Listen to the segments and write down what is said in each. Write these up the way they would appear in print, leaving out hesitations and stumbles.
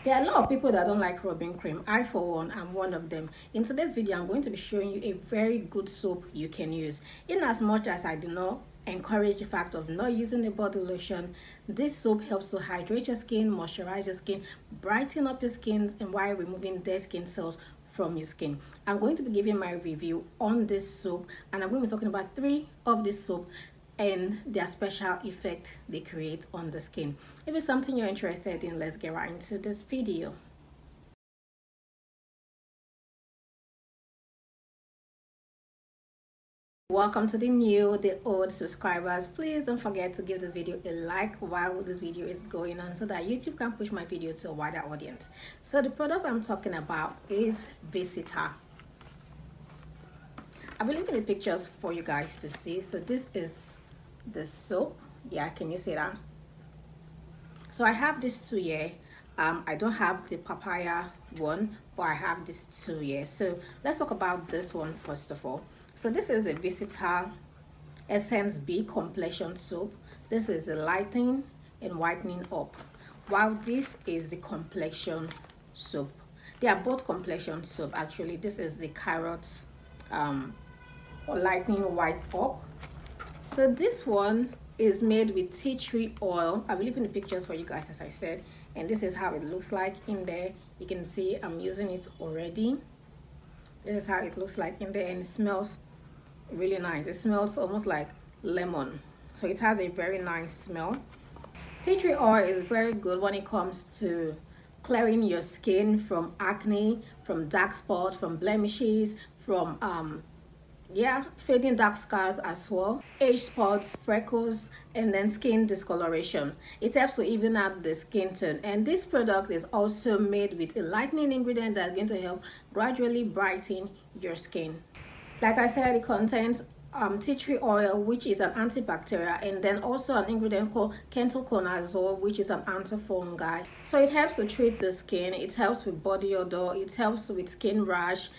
There are a lot of people that don't like rubbing cream. I, for one, am one of them. In today's video, I'm going to be showing you a very good soap you can use. In as much as I do not encourage the fact of not using a body lotion, this soap helps to hydrate your skin, moisturize your skin, brighten up your skin, and while removing dead skin cells from your skin. I'm going to be giving my review on this soap, and I'm going to be talking about 3 of this soap and their special effect they create on the skin. If it's something you're interested in, let's get right into this video. Welcome to the new, the old subscribers. Please don't forget to give this video a like while this video is going on so that YouTube can push my video to a wider audience. So the product I'm talking about is Visita. I will leave in the pictures for you guys to see. So this is the soap. Yeah, can you see that? So I have this 2 here. I don't have the papaya one, but I have this 2 here. So let's talk about this one first of all. So this is the Visita Essence B Complexion soap. This is the lightening and whitening up, while this is the complexion soap. They are both complexion soap actually. This is the carrot lightening white up. So this one is made with tea tree oil. I will leave in the pictures for you guys, as I said, and this is how it looks like in there. You can see I'm using it already. This is how it looks like in there, and it smells really nice. It smells almost like lemon, so it has a very nice smell. Tea tree oil is very good when it comes to clearing your skin from acne, from dark spots, from blemishes, from fading dark scars as well, age spots, freckles, and then skin discoloration. It helps to even out the skin tone, and this product is also made with a lightening ingredient that's going to help gradually brighten your skin. Like I said, it contains tea tree oil, which is an antibacterial, and then also an ingredient called ketoconazole, which is an antifungal. So it helps to treat the skin, it helps with body odor, it helps with skin rash,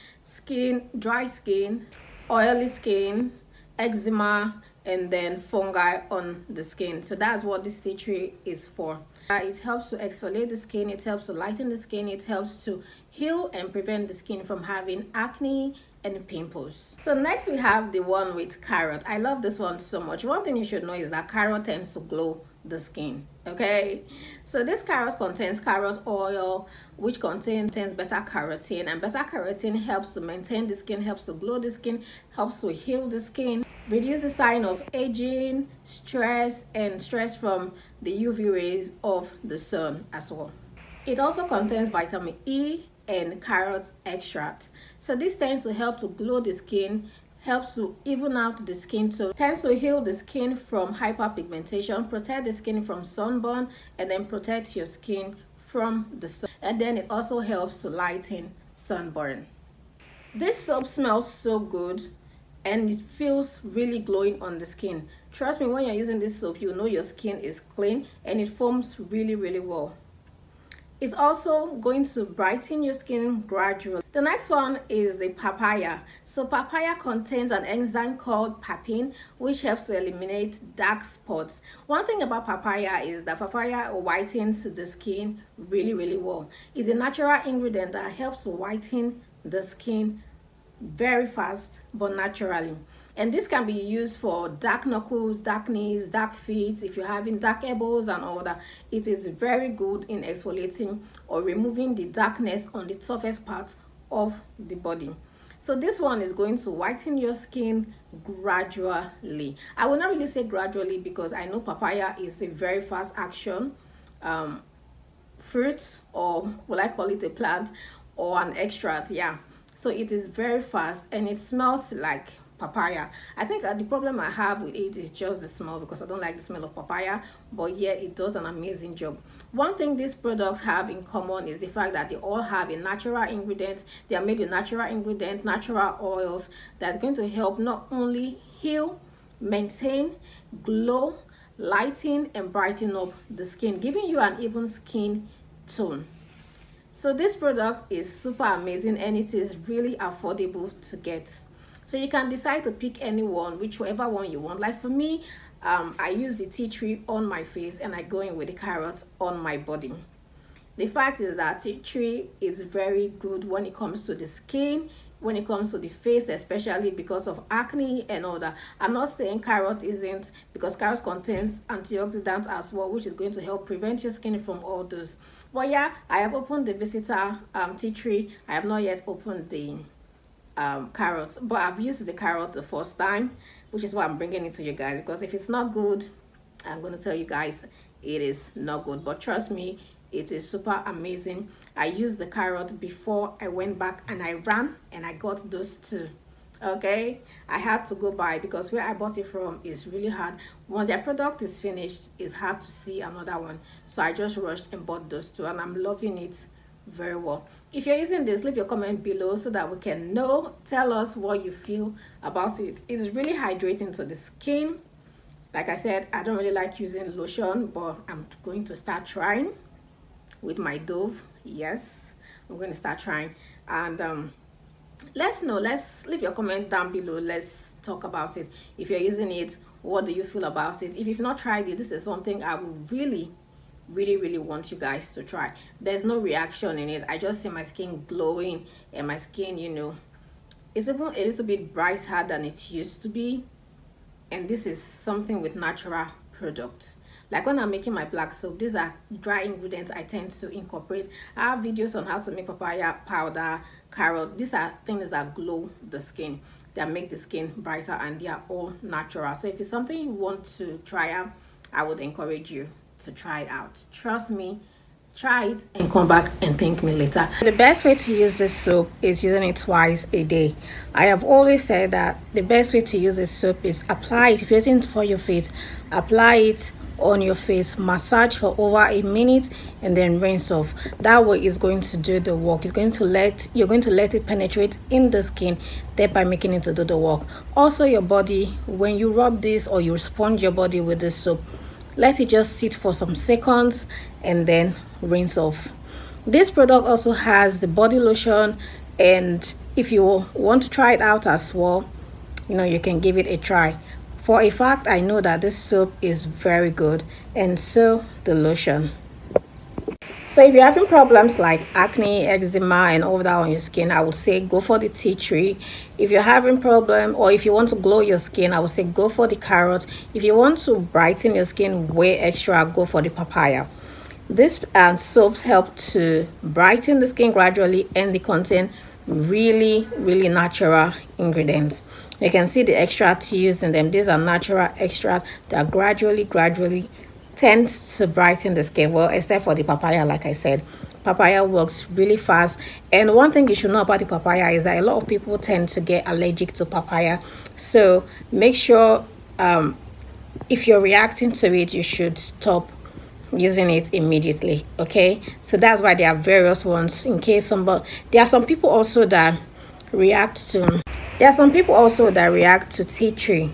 dry skin, oily skin, eczema, and then fungi on the skin. So that's what this tea tree is for. It helps to exfoliate the skin, it helps to lighten the skin, it helps to heal and prevent the skin from having acne and pimples. So next we have the one with carrot. I love this one so much. One thing you should know is that carrot tends to glow the skin. Okay, so this carrot contains carrot oil, which contains beta carotene, and beta carotene helps to maintain the skin, helps to glow the skin, helps to heal the skin, reduce the sign of aging, stress, and stress from the UV rays of the sun as well. It also contains vitamin E and carrot extract. So this tends to help to glow the skin, helps to even out the skin tone, tends to heal the skin from hyperpigmentation, protect the skin from sunburn, and then protect your skin from the sun. And then it also helps to lighten sunburn. This soap smells so good and it feels really glowing on the skin. Trust me, when you're using this soap, you know your skin is clean and it foams really well. It's also going to brighten your skin gradually. The next one is the papaya. So papaya contains an enzyme called papain, which helps to eliminate dark spots. One thing about papaya is that papaya whitens the skin really well. It's a natural ingredient that helps to whiten the skin very fast but naturally, and this can be used for dark knuckles, dark knees, dark feet. If you're having dark elbows and all that, it is very good in exfoliating or removing the darkness on the toughest part of the body. So this one is going to whiten your skin gradually. I will not really say gradually because I know papaya is a very fast action fruit, or will I call it a plant or an extract? Yeah, so it is very fast and it smells like papaya. I think the problem I have with it is just the smell, because I don't like the smell of papaya, but yeah, it does an amazing job. One thing these products have in common is the fact that they all have a natural ingredient. They are made with natural ingredients, natural oils, that's going to help not only heal, maintain, glow, lighten, and brighten up the skin, giving you an even skin tone. So this product is super amazing and it is really affordable to get. So you can decide to pick any one, whichever one you want. Like for me, I use the tea tree on my face and I go in with the carrots on my body. The fact is that tea tree is very good when it comes to the skin, when it comes to the face, especially because of acne and all that. I'm not saying carrot isn't, because carrot contains antioxidants as well, which is going to help prevent your skin from all those. But yeah, I have opened the Visita tea tree. I have not yet opened the carrots, but I've used the carrot the first time, which is why I'm bringing it to you guys, because if it's not good, I'm going to tell you guys it is not good. But trust me, it is super amazing. I used the carrot before I went back and I ran and I got those two. Okay, I had to go buy, because where I bought it from is really hard. Once their product is finished, it's hard to see another one, so I just rushed and bought those two, and I'm loving it very well. If you're using this, leave your comment below so that we can know. Tell us what you feel about it. It's really hydrating to the skin. Like I said, I don't really like using lotion, but I'm going to start trying with my Dove. Yes, I'm going to start trying, and let's leave your comment down below. Let's talk about it. If you're using it, what do you feel about it? If you've not tried it, this is something I would really want you guys to try. There's no reaction in it. I just see my skin glowing, and my skin, you know, it's even a little bit brighter than it used to be. And this is something with natural products. Like when I'm making my black soap, these are dry ingredients I tend to incorporate. I have videos on how to make papaya powder, carrot. These are things that glow the skin, that make the skin brighter, and they are all natural. So if it's something you want to try out, I would encourage you to try it out. Trust me, try it and come back and thank me later. The best way to use this soap is using it twice a day. I have always said that the best way to use this soap is apply it. If you're using it for your face, apply it on your face, massage for over a minute, and then rinse off. That way it's going to do the work. You're going to let it penetrate in the skin, thereby making it to do the work. Also, your body, when you rub this or you sponge your body with this soap, let it just sit for some seconds and then rinse off. This product also has the body lotion, and if you want to try it out as well, you know, you can give it a try. For a fact, I know that this soap is very good, and so the lotion. So if you're having problems like acne, eczema, and all that on your skin, I would say go for the tea tree. If you're having problem, or if you want to glow your skin, I would say go for the carrot. If you want to brighten your skin way extra, go for the papaya. These soaps help to brighten the skin gradually, and they contain really natural ingredients. You can see the extracts used in them. These are natural extracts that gradually tends to brighten the skin. Well, except for the papaya, like I said, papaya works really fast. And one thing you should know about the papaya is that a lot of people tend to get allergic to papaya, so make sure if you're reacting to it, you should stop using it immediately. Okay, so that's why there are various ones, in case there are some people also that react to tea tree.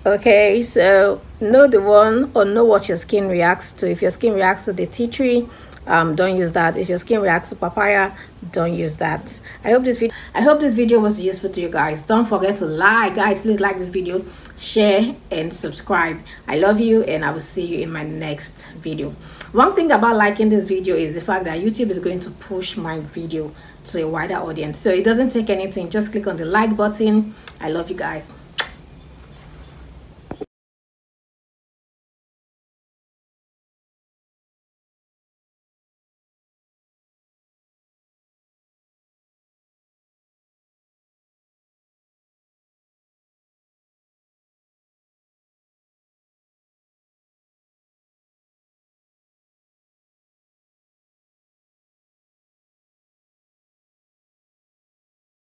Okay, so know the one, or know what your skin reacts to. If your skin reacts to the tea tree, don't use that. If your skin reacts to papaya, don't use that. I hope this video was useful to you guys. Don't forget to like, guys. Please like this video, share, and subscribe. I love you, and I will see you in my next video. One thing about liking this video is the fact that YouTube is going to push my video to a wider audience. So it doesn't take anything. Just click on the like button. I love you guys.